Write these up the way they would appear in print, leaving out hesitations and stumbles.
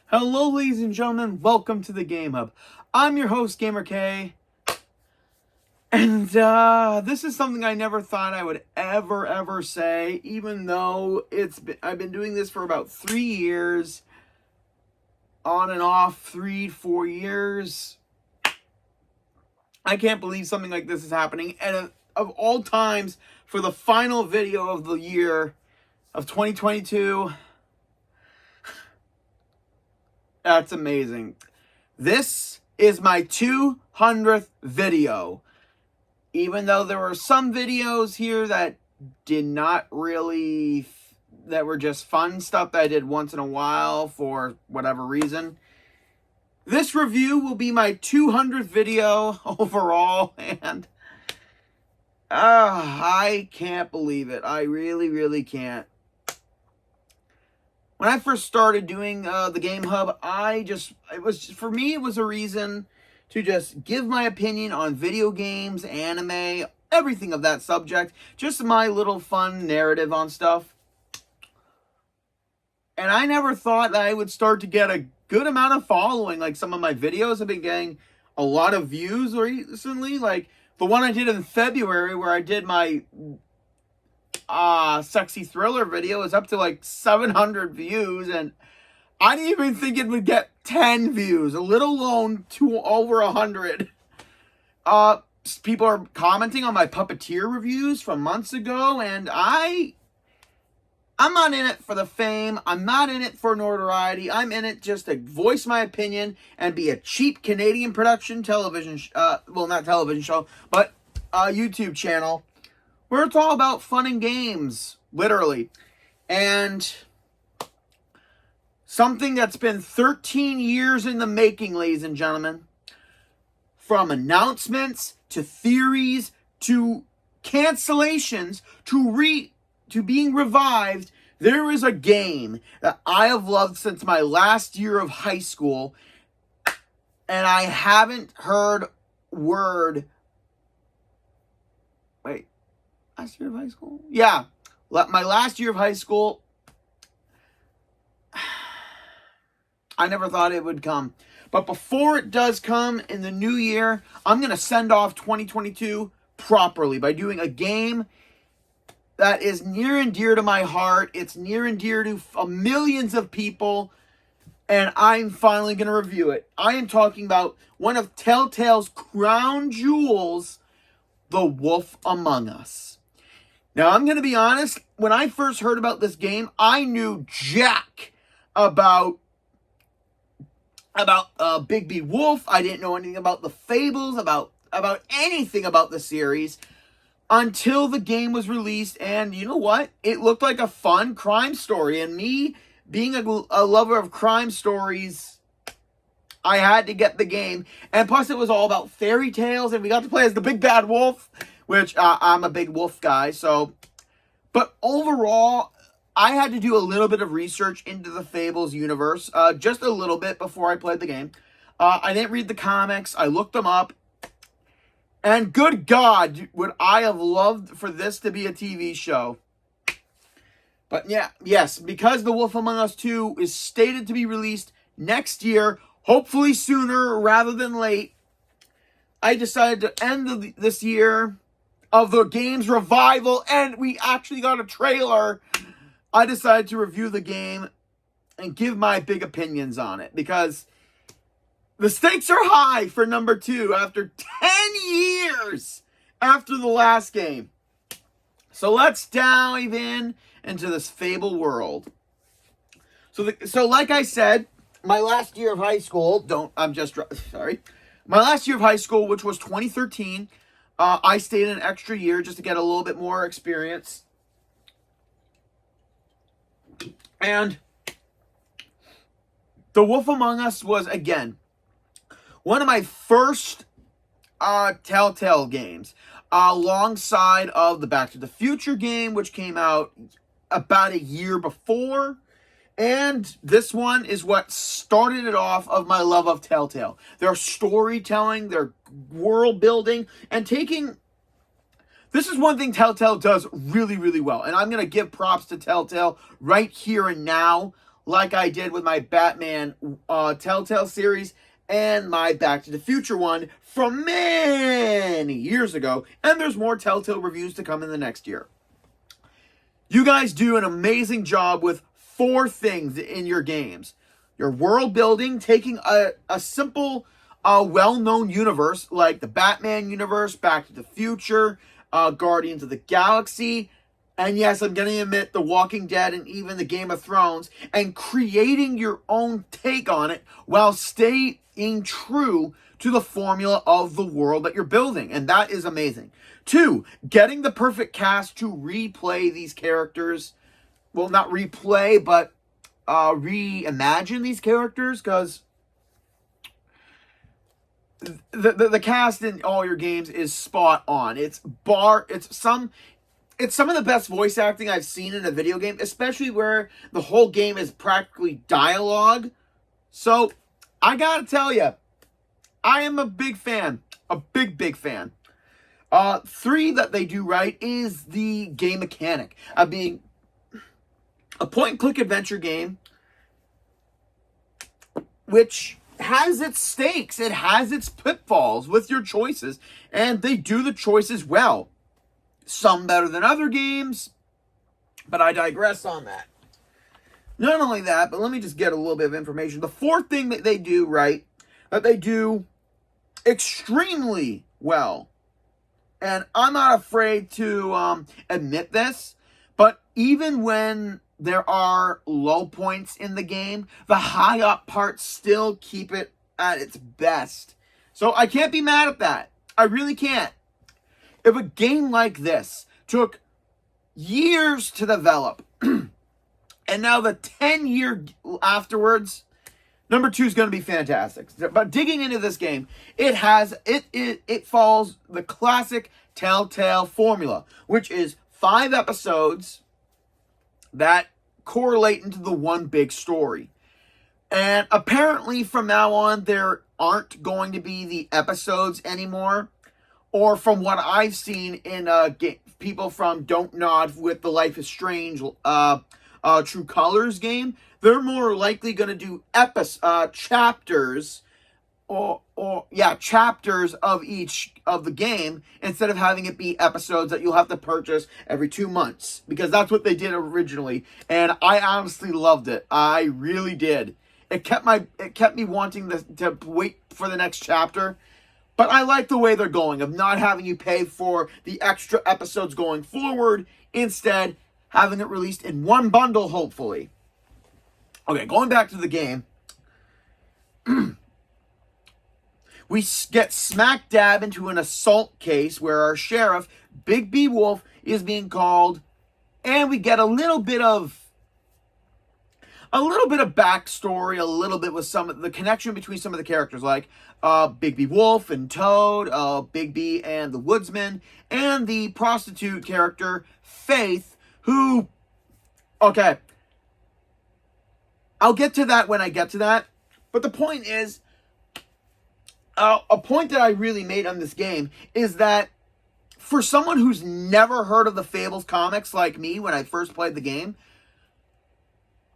Hello, ladies and gentlemen. Welcome to the Game Hub. I'm your host, GamerK. And this is something I never thought I would ever say, even though I've been doing this for about 3 years, on and off, 3-4 years. I can't believe something like this is happening. And of all times, for the final video of the year of 2022, that's amazing. This is my 200th video. Even though there were some videos here that that were just fun stuff that I did once in a while for whatever reason. This review will be my 200th video overall, and I can't believe it. I really can't. When I first started doing the Game Hub, it was a reason to just give my opinion on video games, anime, everything of that subject. Just my little fun narrative on stuff. And I never thought that I would start to get a good amount of following. Like, some of my videos have been getting a lot of views recently. Like, the one I did in February where I did my sexy thriller video is up to like 700 views, and I didn't even think it would get 10 views, let alone over 100. People are commenting on my Puppeteer reviews from months ago, and I'm not in it for the fame. I'm not in it for notoriety. I'm in it just to voice my opinion and be a cheap Canadian production television, not television show, but YouTube channel, where it's all about fun and games, literally. And something that's been 13 years in the making, ladies and gentlemen. From announcements, to theories, to cancellations, to being revived, there is a game that I have loved since my last year of high school, and I haven't heard word... Wait. Last year of high school? Yeah. My last year of high school, I never thought it would come. But before it does come in the new year, I'm going to send off 2022 properly by doing a game that is near and dear to my heart. It's near and dear to millions of people, and I'm finally going to review it. I am talking about one of Telltale's crown jewels, The Wolf Among Us. Now, I'm going to be honest, when I first heard about this game, I knew jack about Bigby Wolf. I didn't know anything about the fables, about anything about the series, until the game was released. And you know what? It looked like a fun crime story. And me, being a lover of crime stories, I had to get the game. And plus, it was all about fairy tales, and we got to play as the big bad wolf, which I'm a big wolf guy. But overall, I had to do a little bit of research into the Fables universe, just a little bit before I played the game. I didn't read the comics. I looked them up. And good God, would I have loved for this to be a TV show. But yes, because The Wolf Among Us 2 is stated to be released next year, hopefully sooner rather than late, I decided to end this year of the game's revival, and we actually got a trailer. I decided to review the game and give my big opinions on it, because the stakes are high for number 2 after 10 years after the last game. So let's dive into this Fable world. So like I said, my last year of high school, my last year of high school, which was 2013, I stayed an extra year just to get a little bit more experience. And The Wolf Among Us was, again, one of my first Telltale games, alongside of the Back to the Future game, which came out about a year before. And this one is what started it off of my love of Telltale. Their storytelling, their world building, and taking... This is one thing Telltale does really well. And I'm going to give props to Telltale right here and now. like I did with my Batman Telltale series and my Back to the Future one from many years ago. And there's more Telltale reviews to come in the next year. You guys do an amazing job with 4 things in your games. Your world building, taking a simple, well-known universe like the Batman universe, Back to the Future, Guardians of the Galaxy, and yes, I'm going to admit The Walking Dead and even the Game of Thrones, and creating your own take on it while staying true to the formula of the world that you're building. And that is amazing. 2, getting the perfect cast to replay these characters. Well, not replay, but reimagine these characters, because the cast in all your games is spot on. It's some of the best voice acting I've seen in a video game, especially where the whole game is practically dialogue. So, I gotta tell you, I am a big fan. A big fan. 3 that they do right is the game mechanic of being a point-and-click adventure game, which has its stakes. It has its pitfalls with your choices, and they do the choices well. Some better than other games, but I digress on that. Not only that, but let me just get a little bit of information. The 4th thing that they do right, that they do extremely well, and I'm not afraid to admit this, but even when there are low points in the game, the high up parts still keep it at its best. So I can't be mad at that. I really can't. If a game like this took years to develop, and now the 10-year afterwards, number 2 is going to be fantastic. But digging into this game, it follows the classic Telltale formula, which is 5 episodes that correlate into the one big story. And apparently from now on, there aren't going to be the episodes anymore. Or from what I've seen in people from Don't Nod with the Life is Strange True Colors game, they're more likely going to do chapters chapters of each of the game instead of having it be episodes that you'll have to purchase every 2 months, because that's what they did originally, and I honestly loved it. I really did. It kept me wanting to wait for the next chapter. But I like the way they're going, of not having you pay for the extra episodes going forward, instead having it released in one bundle, hopefully. Okay, going back to the game. We get smack dab into an assault case where our sheriff, Big B Wolf, is being called, and we get a little bit of backstory, a little bit with some of the connection between some of the characters, like Big B Wolf and Toad, Big B and the Woodsman, and the prostitute character, Faith, who, okay, I'll get to that when I get to that, but the point is, a point that I really made on this game is that for someone who's never heard of the Fables comics like me when I first played the game,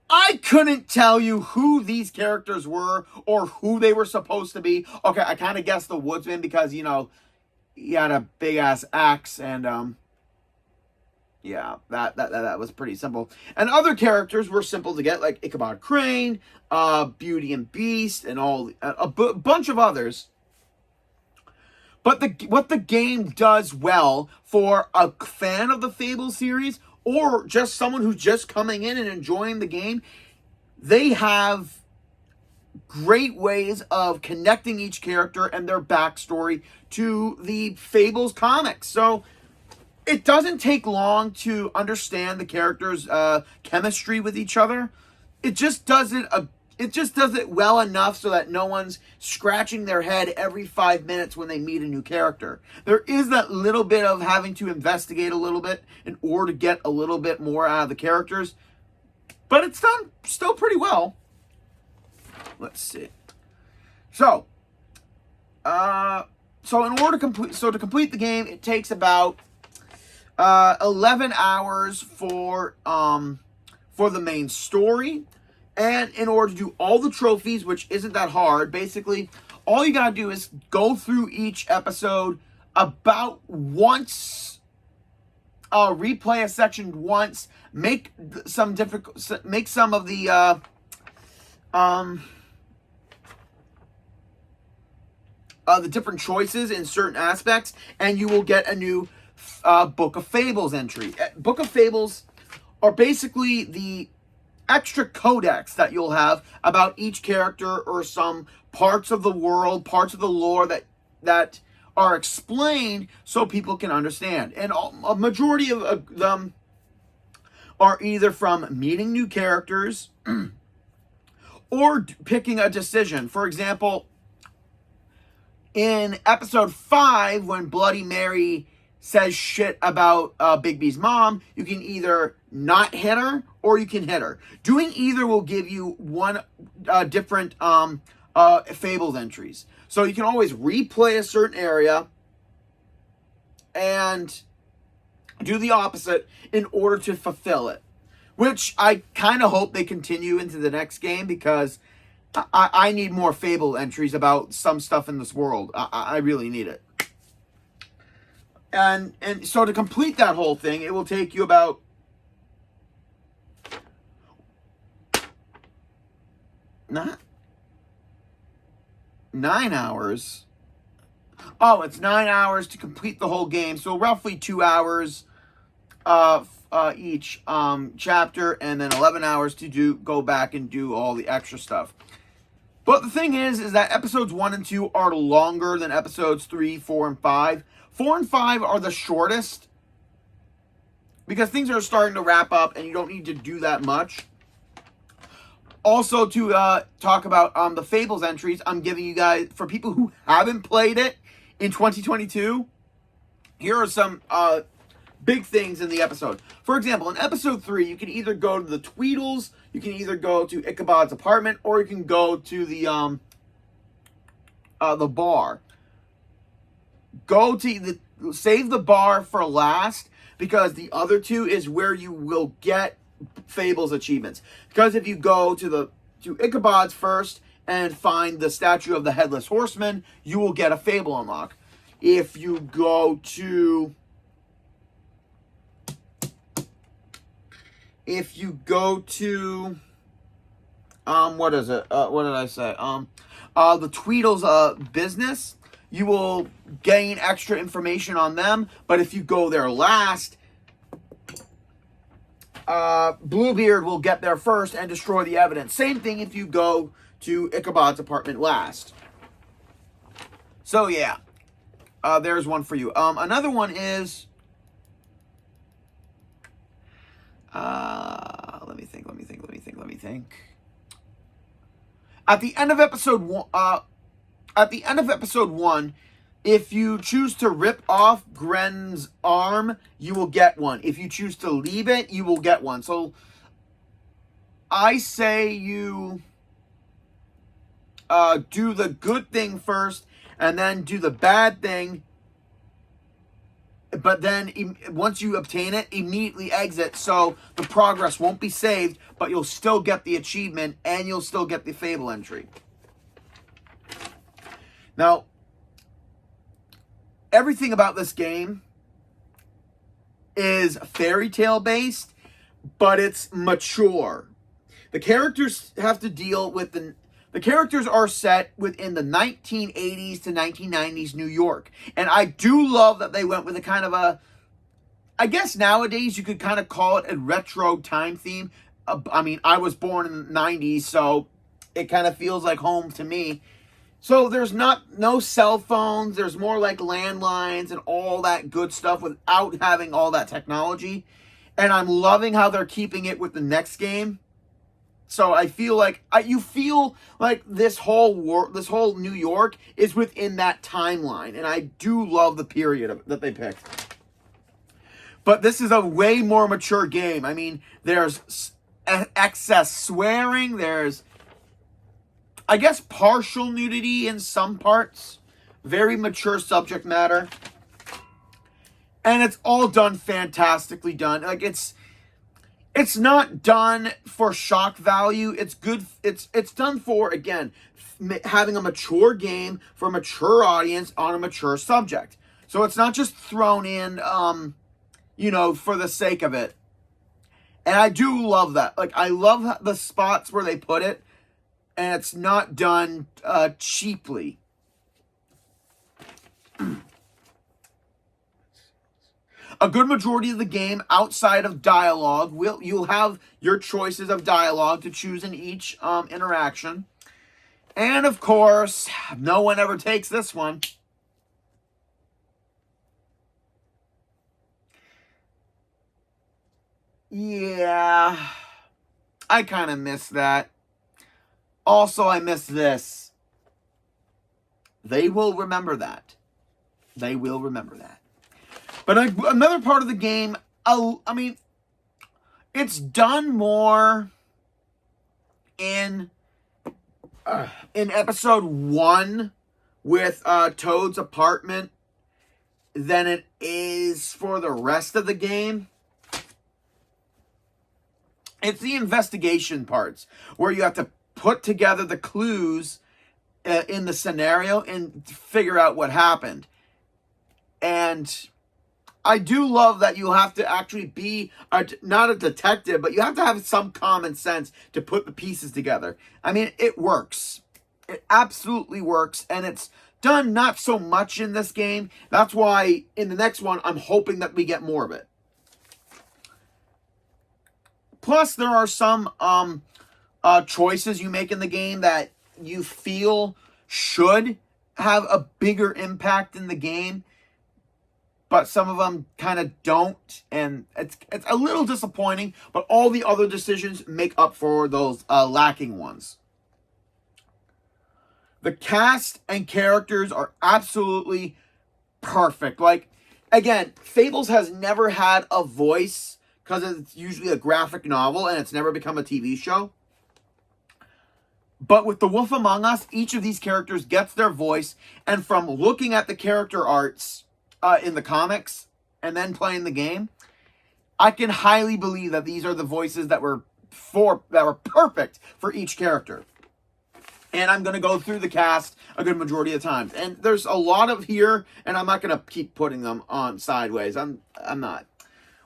I couldn't tell you who these characters were or who they were supposed to be. Okay, I kind of guessed the Woodsman because, you know, he had a big-ass axe and, yeah, that was pretty simple. And other characters were simple to get, like Ichabod Crane, Beauty and Beast, and a bunch of others. But what the game does well for a fan of the Fable series, or just someone who's just coming in and enjoying the game, they have great ways of connecting each character and their backstory to the Fables comics. So it doesn't take long to understand the characters' chemistry with each other. It just does it well enough so that no one's scratching their head every 5 minutes when they meet a new character. There is that little bit of having to investigate a little bit in order to get a little bit more out of the characters, but it's done still pretty well. Let's see. So to complete the game, it takes about 11 hours for the main story. And in order to do all the trophies, which isn't that hard, basically, all you gotta do is go through each episode about once, replay a section once, make some of the different choices in certain aspects, and you will get a new Book of Fables entry. Book of Fables are basically the extra codex that you'll have about each character or some parts of the world, parts of the lore that are explained so people can understand. And a majority of them are either from meeting new characters or picking a decision. For example, in episode 5, when Bloody Mary says shit about Big B's mom, you can either not hit her or you can hit her. Doing either will give you one different Fables entries. So you can always replay a certain area and do the opposite in order to fulfill it. Which I kind of hope they continue into the next game, because I need more Fable entries about some stuff in this world. I really need it. And so to complete that whole thing, it will take you about not 9 hours. Oh, it's 9 hours to complete the whole game. So roughly 2 hours each chapter, and then 11 hours to go back and do all the extra stuff. But the thing is that episodes 1 and 2 are longer than episodes 3, 4, and 5. 4 and 5 are the shortest because things are starting to wrap up and you don't need to do that much. Also, to talk about the Fables entries, I'm giving you guys, for people who haven't played it in 2022, here are some big things in the episode. For example, in episode 3, you can either go to the Tweedles, you can either go to Ichabod's apartment, or you can go to the bar. Go to save the bar for last, because the other two is where you will get Fables achievements. Because if you go to Ichabod's first and find the statue of the Headless Horseman, you will get a Fable unlock. If you go to what is it? What did I say? The Tweedle's business, you will gain extra information on them. But if you go there last, Bluebeard will get there first and destroy the evidence. Same thing if you go to Ichabod's apartment last. So yeah, there's one for you. Another one is, let me think. At the end of episode one, if you choose to rip off Gren's arm, you will get one. If you choose to leave it, you will get one. So I say you do the good thing first and then do the bad thing. But then once you obtain it, immediately exit, so the progress won't be saved, but you'll still get the achievement and you'll still get the Fable entry. Now, everything about this game is fairy tale based, but it's mature. The characters have to deal with the characters are set within the 1980s to 1990s New York. And I do love that they went with a kind of I guess nowadays you could kind of call it a retro time theme. I mean, I was born in the 90s, so it kind of feels like home to me. So there's no cell phones. There's more like landlines and all that good stuff without having all that technology. And I'm loving how they're keeping it with the next game. So I feel like you feel like this whole New York is within that timeline, and I do love the period that they picked. But this is a way more mature game. I mean, there's excess swearing. There's, I guess, partial nudity in some parts. Very mature subject matter, and it's all done fantastically done. Like It's not done for shock value. It's good. It's done for, again, having a mature game for a mature audience on a mature subject. So it's not just thrown in, for the sake of it. And I do love that. Like, I love the spots where they put it, and it's not done cheaply. A good majority of the game outside of dialogue, you'll have your choices of dialogue to choose in each interaction. And of course, no one ever takes this one. Yeah, I kind of miss that. Also, I miss this. They will remember that. They will remember that. But another part of the game, I mean, it's done more in episode 1 with Toad's apartment than it is for the rest of the game. It's the investigation parts where you have to put together the clues in the scenario and figure out what happened. And I do love that you have to actually be not a detective, but you have to have some common sense to put the pieces together. I mean, it works. It absolutely works, and it's done not so much in this game. That's why in the next one, I'm hoping that we get more of it. Plus, there are some choices you make in the game that you feel should have a bigger impact in the game, but some of them kind of don't, and it's a little disappointing, but all the other decisions make up for those lacking ones. The cast and characters are absolutely perfect. Like, again, Fables has never had a voice because it's usually a graphic novel and it's never become a TV show. But with The Wolf Among Us, each of these characters gets their voice, and from looking at the character arts in the comics and then playing the game, I can highly believe that these are the voices that were perfect for each character. And I'm going to go through the cast a good majority of the times. And there's a lot of here, and I'm not going to keep putting them on sideways. I'm not.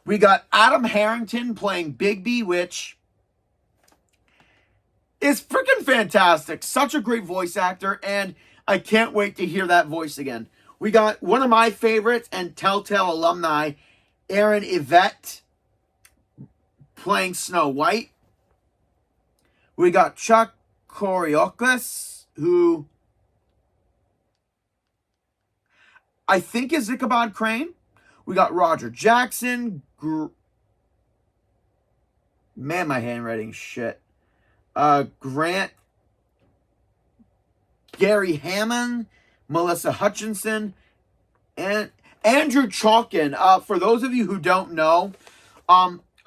We got Adam Harrington playing Bigby, which is freaking fantastic. Such a great voice actor, and I can't wait to hear that voice again. We got one of my favorites and Telltale alumni, Aaron Yvette, playing Snow White. We got Chuck Corioclis, who I think is Ichabod Crane. We got Roger Jackson. Man, my handwriting's shit. Grant. Gary Hammond. Melissa Hutchinson. And Andrew Chalkin. For those of you who don't know,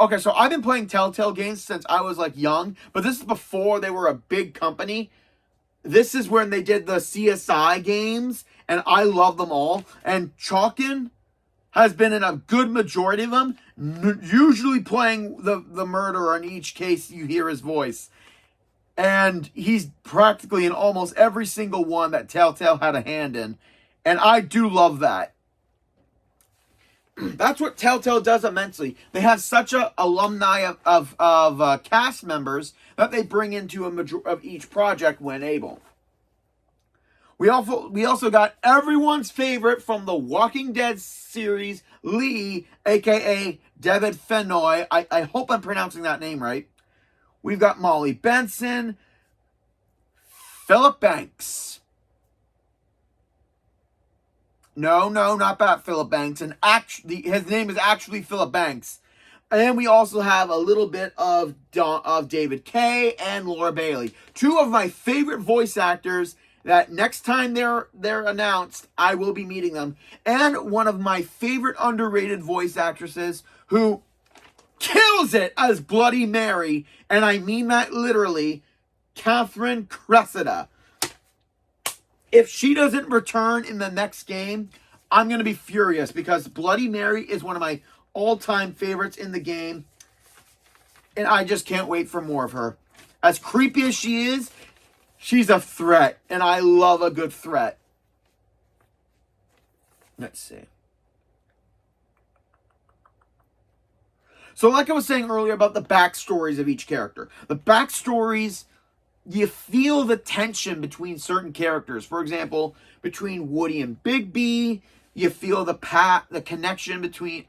okay, so I've been playing Telltale games since I was like young, but this is before they were a big company. This is when they did the CSI games, and I love them all. And Chalkin has been in a good majority of them, usually playing the murderer in each case you hear his voice. And he's practically in almost every single one that Telltale had a hand in. And I do love that. That's what Telltale does immensely. They have such a alumni of cast members that they bring into of each project when able. We also got everyone's favorite from the Walking Dead series, Lee, a.k.a. David Fennoy. I hope I'm pronouncing that name right. We've got Molly Benson, Philip Banks. No, not that Philip Banks. And his name is actually Philip Banks. And then we also have a little bit of David Kay and Laura Bailey. Two of my favorite voice actors that next time they're announced, I will be meeting them. And one of my favorite underrated voice actresses who kills it as Bloody Mary. And I mean that literally, Catherine Cressida. If she doesn't return in the next game, I'm going to be furious because Bloody Mary is one of my all-time favorites in the game. And I just can't wait for more of her. As creepy as she is, she's a threat. And I love a good threat. Let's see. So like I was saying earlier about the backstories of each character. The backstories, you feel the tension between certain characters. For example, between Woody and Bigby, you feel the connection between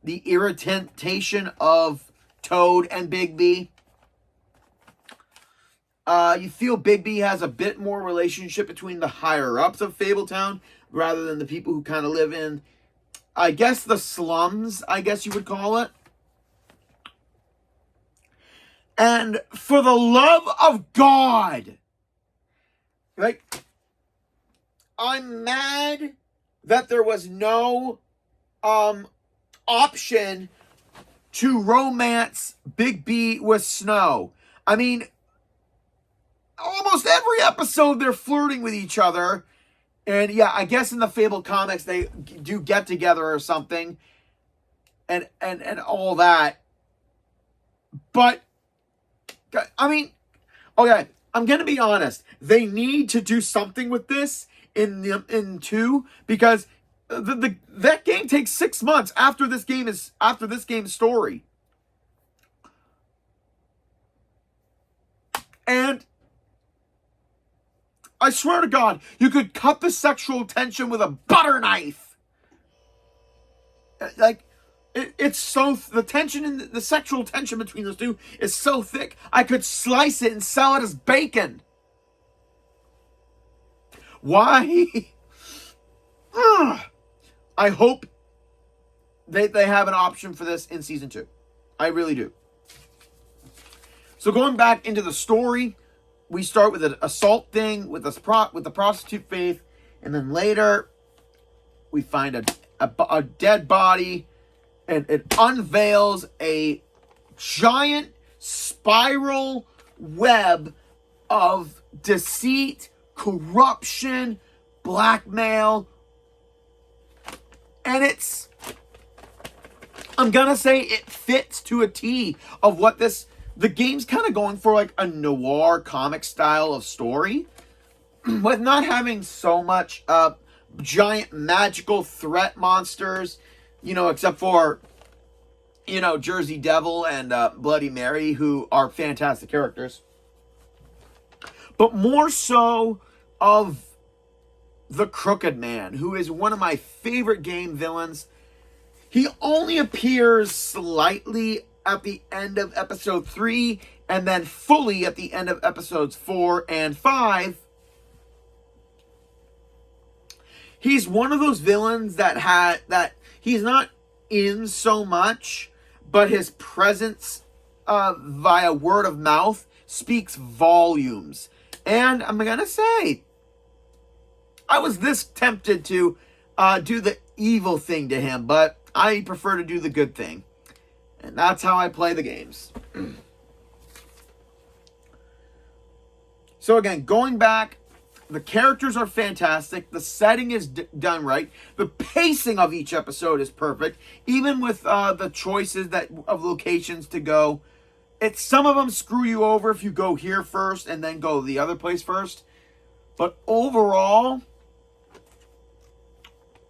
the irritation of Toad and Bigby. You feel Bigby has a bit more relationship between the higher-ups of Fabletown rather than the people who kind of live in, I guess, the slums, I guess you would call it. And for the love of God, like, I'm mad that there was no option to romance Bigby with Snow. I mean, almost every episode they're flirting with each other. And yeah, I guess in the Fable comics they do get together or something. And all that. But I mean, okay, I'm going to be honest. They need to do something with this in 2 because that game takes 6 months after this game's story. And I swear to God, you could cut the sexual tension with a butter knife. Like, it's so, the tension and the sexual tension between those two is so thick, I could slice it and sell it as bacon. Why? I hope they have an option for this in season 2. I really do. So going back into the story, we start with an assault thing with the prostitute Faith, and then later we find a dead body, and it unveils a giant spiral web of deceit, corruption, blackmail, and I'm gonna say it fits to a T of what the game's kind of going for, like a noir comic style of story, with not having so much giant magical threat monsters, except for, Jersey Devil and Bloody Mary, who are fantastic characters. But more so of the Crooked Man, who is one of my favorite game villains. He only appears slightly at the end of episode 3, and then fully at the end of episodes 4 and 5. He's one of those villains that he's not in so much, but his presence via word of mouth speaks volumes. And I'm gonna say, I was this tempted to do the evil thing to him, but I prefer to do the good thing. And that's how I play the games. So again, going back, the characters are fantastic. The setting is done right. The pacing of each episode is perfect. Even with the choices of locations to go. Some of them screw you over if you go here first and then go the other place first. But overall,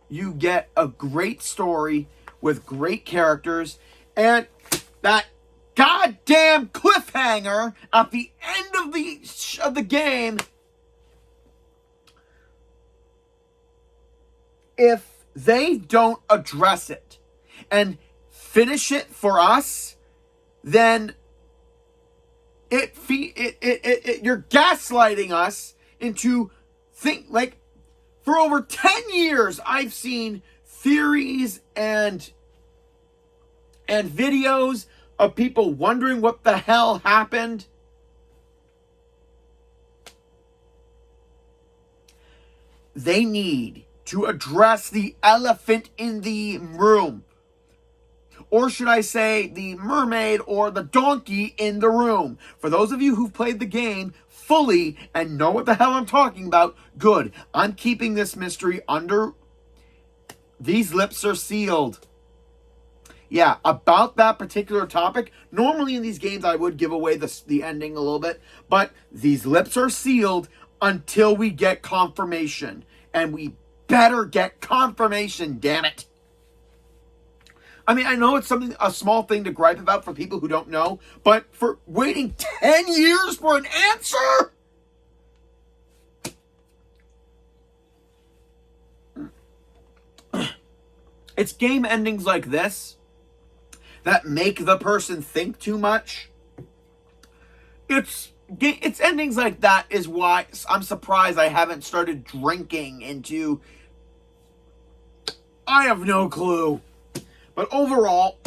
you get a great story with great characters. And that goddamn cliffhanger at the end of the game, if they don't address it and finish it for us, then you're gaslighting us into for over 10 years I've seen theories and videos of people wondering what the hell happened. They need to address the elephant in the room. Or should I say the mermaid or the donkey in the room. For those of you who've played the game fully and know what the hell I'm talking about, good. I'm keeping this mystery under... These lips are sealed. yeah, about that particular topic. Normally in these games, I would give away the ending a little bit, but these lips are sealed until we get confirmation. And we better get confirmation, damn it. I mean, I know it's a small thing to gripe about for people who don't know, but for waiting 10 years for an answer? It's game endings like this that make the person think too much. It's endings like that is why I'm surprised I haven't started drinking into... I have no clue. But overall,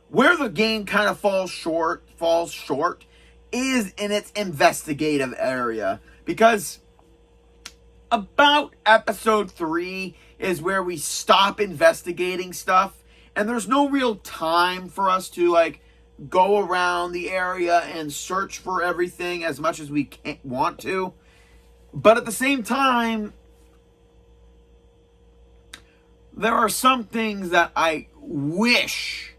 where the game kind of falls short is in its investigative area. Because about episode 3 is where we stop investigating stuff. And there's no real time for us to, like, go around the area and search for everything as much as we want to. But at the same time, there are some things that I wish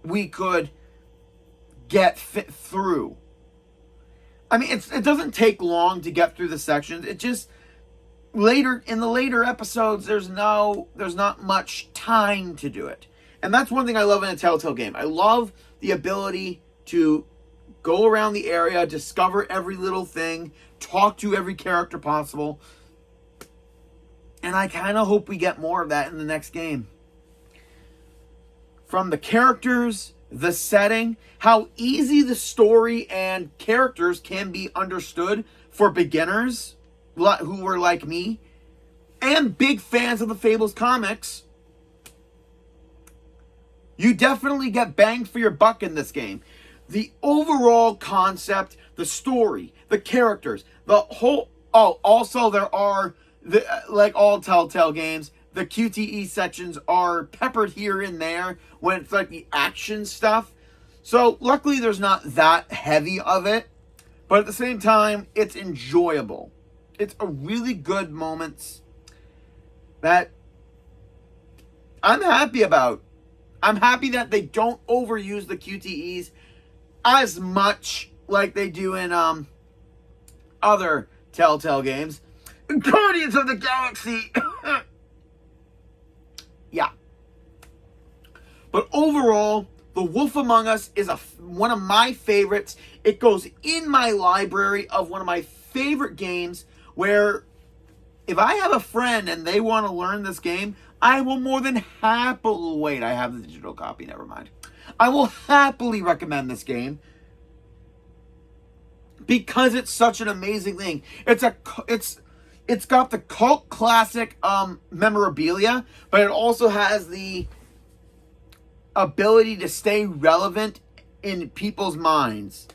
we could get fit through. I mean, it doesn't take long to get through the sections. It just in the later episodes, there's not much time to do it. And that's one thing I love in a Telltale game. I love the ability to go around the area, discover every little thing, talk to every character possible. And I kind of hope we get more of that in the next game. From the characters, the setting, how easy the story and characters can be understood for beginners who were like me, and big fans of the Fables comics. You definitely get bang for your buck in this game. The overall concept, the story, the characters, the whole... Oh, also there are... like all Telltale games, the QTE sections are peppered here and there when it's like the action stuff. So luckily there's not that heavy of it, but at the same time, it's enjoyable. It's a really good moments that I'm happy about. I'm happy that they don't overuse the QTEs as much like they do in other Telltale games. Guardians of the Galaxy. Yeah. But overall, The Wolf Among Us is one of my favorites. It goes in my library of one of my favorite games where if I have a friend and they want to learn this game, I will more than happily... Wait, I have the digital copy. Never mind. I will happily recommend this game because it's such an amazing thing. It's got the cult classic memorabilia, but it also has the ability to stay relevant in people's minds.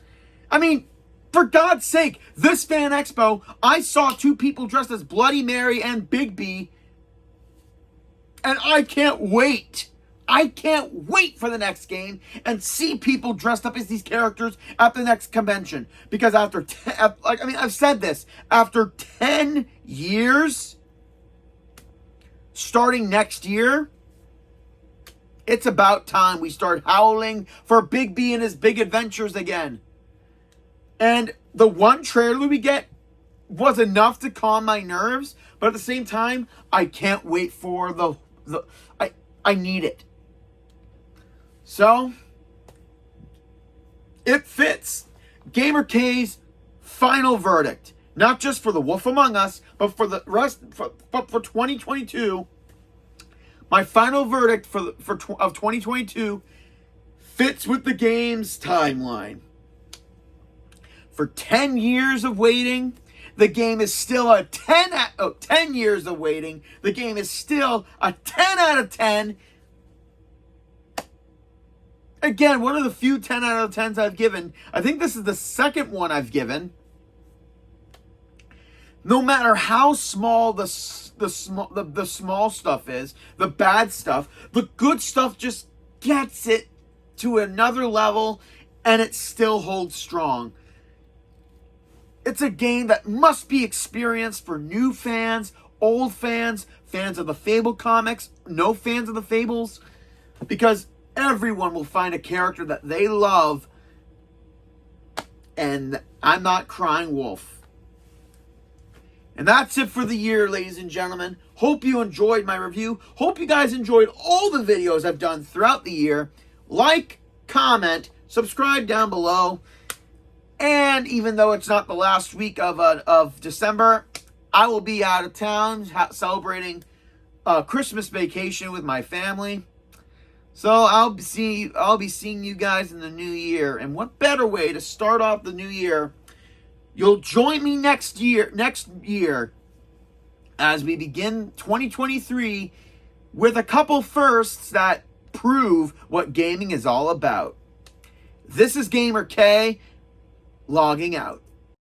I mean, for God's sake, this Fan Expo, I saw 2 people dressed as Bloody Mary and Bigby, and I can't wait. I can't wait for the next game and see people dressed up as these characters at the next convention. Because I've said this, after 10 years, starting next year, it's about time we start howling for Bigby and his big adventures again. And the one trailer we get was enough to calm my nerves, but at the same time, I can't wait for I need it. So, it fits GamerK's final verdict. Not just for The Wolf Among Us, but for the rest, but for 2022. My final verdict of 2022 fits with the game's timeline. For 10 years of waiting, the game is still a 10 years of waiting, the game is still a 10 out of 10. Again, one of the few 10 out of 10s I've given. I think this is the second one I've given. No matter how small the small stuff is, the bad stuff, the good stuff just gets it to another level, and it still holds strong. It's a game that must be experienced for new fans, old fans, fans of the Fable comics, no fans of the Fables, because everyone will find a character that they love, and I'm not crying wolf. And that's it for the year, ladies and gentlemen. Hope you enjoyed my review. Hope you guys enjoyed all the videos I've done throughout the year. Like, comment, subscribe down below. And even though it's not the last week of December, I will be out of town celebrating a Christmas vacation with my family. So I'll be seeing you guys in the new year. And what better way to start off the new year? You'll join me next year as we begin 2023 with a couple firsts that prove what gaming is all about. This is GamerK, logging out.